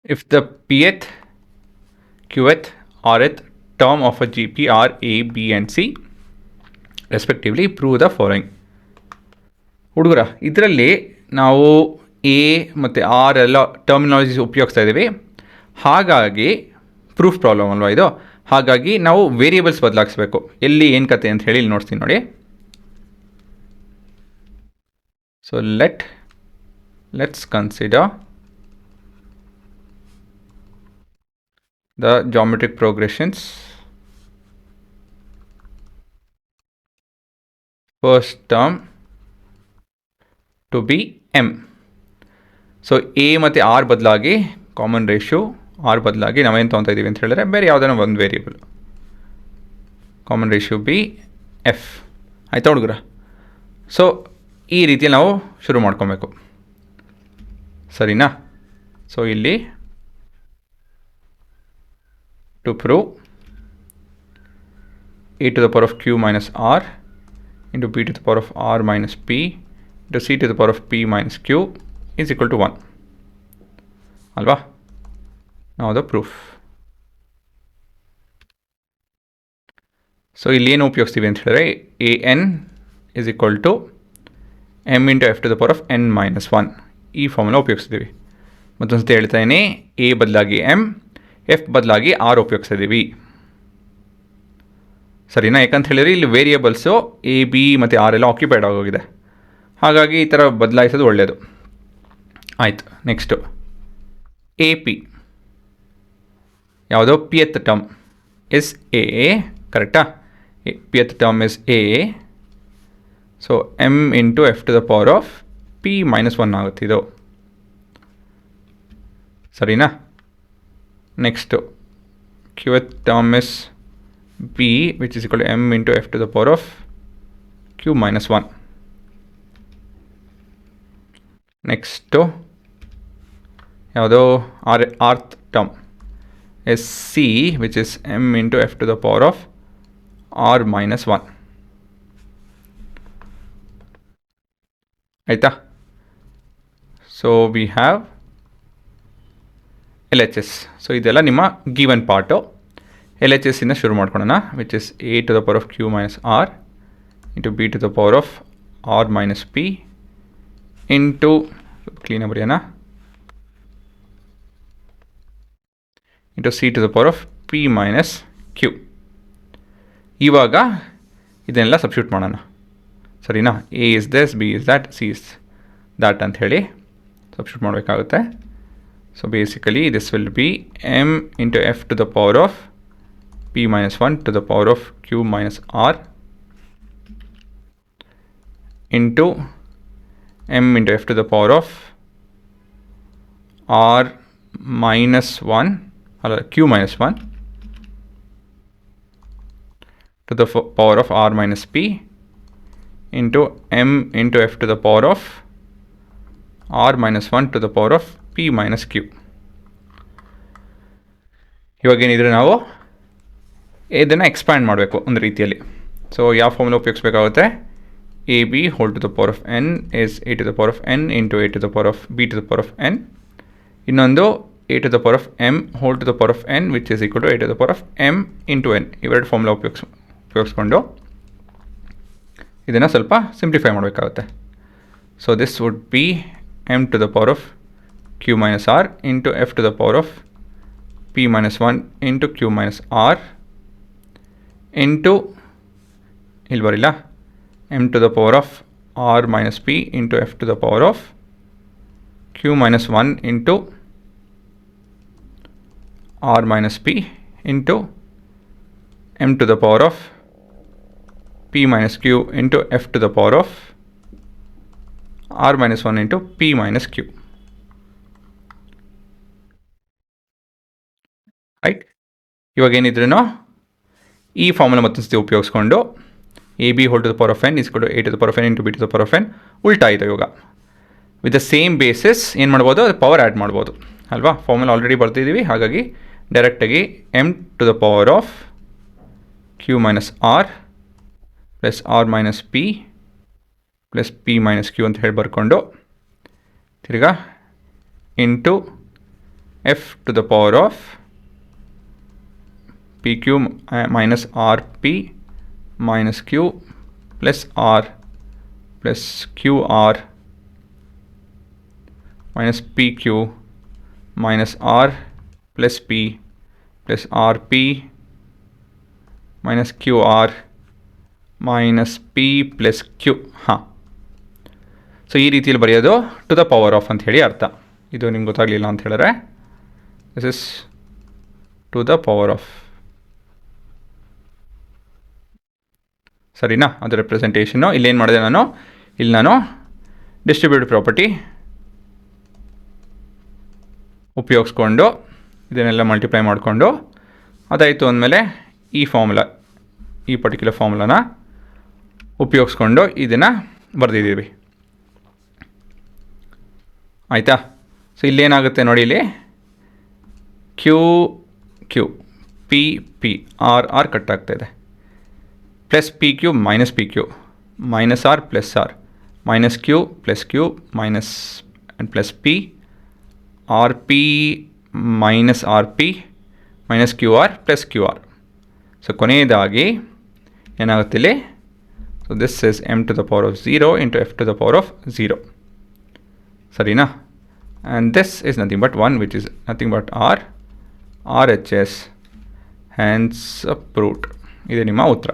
If the pth, qth, rth term of a GP are A, B and C respectively, prove the following. ಹುಡುಗರ ಇದರಲ್ಲಿ ನಾವು A ಮತ್ತು R ಎಲ್ಲ terminologies ಉಪಯೋಗಿಸ್ತಾ ಇದ್ದೀವಿ. ಹಾಗಾಗಿ ಪ್ರೂಫ್ ಪ್ರಾಬ್ಲಮ್ ಅಲ್ವಾ ಇದು. ಹಾಗಾಗಿ ನಾವು ವೇರಿಯೇಬಲ್ಸ್ ಬದಲಾಯಿಸಬೇಕು. ಎಲ್ಲಿ ಏನು ಕತೆ ಅಂತ ಹೇಳಿ ಇಲ್ಲಿ ನೋಡ್ತೀನಿ ನೋಡಿ. So let's consider the geometric progressions. First term to be m. So A ಮತ್ತು ಆರ್ ಬದಲಾಗಿ ಕಾಮನ್ ರೇಷಿಯೋ ಆರ್ ಬದಲಾಗಿ ನಾವೇನು ತೊಗೊತಾ ಇದ್ದೀವಿ ಅಂತ ಹೇಳಿದ್ರೆ ಬೇರೆ ಯಾವುದಾರ ಒಂದು variable common ratio B F. ಆಯ್ತಾ ಹುಡುಗರ? ಸೊ ಈ ರೀತಿಯಲ್ಲಿ ನಾವು ಶುರು ಮಾಡ್ಕೊಬೇಕು, ಸರಿನಾ? ಸೊ ಇಲ್ಲಿ to prove a to the power of q minus r into b to the power of r minus p into c to the power of p minus q is equal to 1. Alva? Now the proof. So ಇಲ್ಲಿ ಏನು ಉಪಯೋಗಿಸ್ತೀವಿ ಅಂತ ಹೇಳಿದ್ರೆ a n is equal to m into f to the power of n minus 1 ಈ formula ಉಪಯೋಗಿಸ್ತೀವಿ. ಮತ್ತೊಂದು ಸತಿ ಹೇಳ್ತಾ ಇದ್ದೀನಿ, a ಬದಲಾಗಿ m, ಎಫ್ ಬದಲಾಗಿ ಆರ್ ಉಪಯೋಗಿಸಿದ್ದೀವಿ, ಸರಿನಾ? ಯಾಕಂತ ಹೇಳಿದರೆ ಇಲ್ಲಿ ವೇರಿಯೇಬಲ್ಸು ಎ ಬಿ ಮತ್ತು ಆರ್ ಎಲ್ಲ ಆಕ್ಯುಪೈಡ್ ಆಗೋಗಿದೆ. ಹಾಗಾಗಿ ಈ ಥರ ಬದಲಾಯಿಸೋದು ಒಳ್ಳೆಯದು. ಆಯಿತು, ನೆಕ್ಸ್ಟು ಎ ಪಿ ಯಾವುದೋ ಪಿ ಎತ್ ಟರ್ಮ್ ಇಸ್ ಎ, ಕರೆಕ್ಟಾ? ಪಿ ಎತ್ term is A. So M into F to the power of P minus 1 ಆಗುತ್ತೆ ಇದು, ಸರಿನಾ? Next qth term is b which is equal to m into f to the power of q minus 1. Next ಯಾವುದೋ rth term is c which is m into f to the power of r minus 1. ಆಯಿತಾ? So we have L H S. So ಇದೆಲ್ಲ ನಿಮ್ಮ given part. L H ಎಸ್ಸಿಂದ ಶುರು ಮಾಡ್ಕೊಳ್ಳೋಣ, which is A to the power of Q minus R into B to the power of R minus P into ಕ್ಲೀನಾಗಿ ಬರೆಯೋಣ into C to the power of P minus Q. ಇವಾಗ ಇದನ್ನೆಲ್ಲ substitute ಮಾಡೋಣ, ಸರಿನಾ? A is this, B is that, C is that ಅಂತ ಹೇಳಿ substitute ಮಾಡಬೇಕಾಗುತ್ತೆ. So basically this will be m into f to the power of p minus 1 to the power of q minus r into m into f to the power of r minus 1 or q minus 1 to the power of r minus p into m into f to the power of r minus 1 to the power of p minus q. ಇವಾಗೇನಿದ್ರೆ ನಾವು ಇದನ್ನು expand ಮಾಡಬೇಕು ಒಂದು ರೀತಿಯಲ್ಲಿ. So ಯಾವ formula ಉಪಯೋಗಿಸ್ಬೇಕಾಗುತ್ತೆ? A b whole to the power of n is A to the power of n into a to the power of b to the power of n. ಇನ್ನೊಂದು a to the power of m whole to the power of n which is equal to a to the power of m into n. ಇವೆರಡು formula ಉಪಯೋಗಿಸ್ಕೊಂಡು ಇದನ್ನು ಸ್ವಲ್ಪ simplify ಮಾಡಬೇಕಾಗುತ್ತೆ. So this would be m to the power of q minus r into f to the power of p minus 1 into q minus r into ಇಲ್ಲಿ ಬರಿಲ್ಲ m to the power of r minus p into f to the power of q minus 1 into r minus p into m to the power of p minus q into f to the power of r minus 1 into p minus q. Right? ಇವಾಗ ಏನಿದ್ರೂ ಈ formula ಮತ್ತೊಂದು ಸತಿ ಉಪಯೋಗಿಸ್ಕೊಂಡು a b whole to the power of n ಇಸ್ಕೊಂಡು a to the power of n into B to the power of n ಉಲ್ಟಾ ಇದೆ. ಇವಾಗ ವಿತ್ ದ ಸೇಮ್ ಬೇಸಿಸ್ ಏನು ಮಾಡ್ಬೋದು? ಅದು ಪವರ್ ಆ್ಯಡ್ ಮಾಡ್ಬೋದು ಅಲ್ವಾ? ಫಾರ್ಮುಲಾ ಆಲ್ರೆಡಿ ಬರ್ತಿದ್ದೀವಿ, ಹಾಗಾಗಿ ಡೈರೆಕ್ಟಾಗಿ M to the power of Q minus R plus R minus P plus P minus Q ಅಂತ ಹೇಳಿ ಬರ್ಕೊಂಡು ತಿರ್ಗಾ into F to the power of P Q minus R P minus Q plus R plus Q R minus PQ minus R plus P plus RP minus QR minus P plus Q. ಹಾಂ, so ಈ ರೀತಿಯಲ್ಲಿ ಬರೆಯೋದು to the power of ಅಂತ ಹೇಳಿ ಅರ್ಥ. ಇದು ನಿಮ್ಗೆ ಗೊತ್ತಾಗಲಿಲ್ಲ ಅಂತ ಹೇಳಿದ್ರೆ this is to the power of. ಸರಿನಾ? ಅದು ರೆಪ್ರೆಸೆಂಟೇಷನ್ನು. ಇಲ್ಲೇನು ಮಾಡಿದೆ ನಾನು, ಇಲ್ಲಿ ನಾನು ಡಿಸ್ಟ್ರಿಬ್ಯೂಟಿವ್ ಪ್ರಾಪರ್ಟಿ ಉಪಯೋಗಿಸ್ಕೊಂಡು ಇದನ್ನೆಲ್ಲ ಮಲ್ಟಿಪ್ಲೈ ಮಾಡಿಕೊಂಡು ಅದಾಯಿತು ಅಂದಮೇಲೆ ಈ ಫಾರ್ಮುಲಾ, ಈ ಪರ್ಟಿಕ್ಯುಲರ್ ಫಾರ್ಮುಲಾನ ಉಪಯೋಗಿಸ್ಕೊಂಡು ಇದನ್ನು ಬರೆದಿದ್ದೀವಿ. ಆಯಿತಾ? ಸೊ ಇಲ್ಲೇನಾಗುತ್ತೆ ನೋಡಿ, ಇಲ್ಲಿ Q Q P P R R cut ಆಗ್ತಾಯಿದೆ, plus P Q minus P Q minus R plus R minus Q minus and plus P R P minus R P minus Q R plus Q R. So ಕೊನೆಯದಾಗಿ ಏನಾಗುತ್ತೆ ಇಲ್ಲಿ, so this is M to the power of 0 into F to the power of 0. ಸರಿನಾ? And this is nothing but 1 which is nothing but R H S hence approved. ಇದೆ ನಿಮ್ಮ ಉತ್ತರ.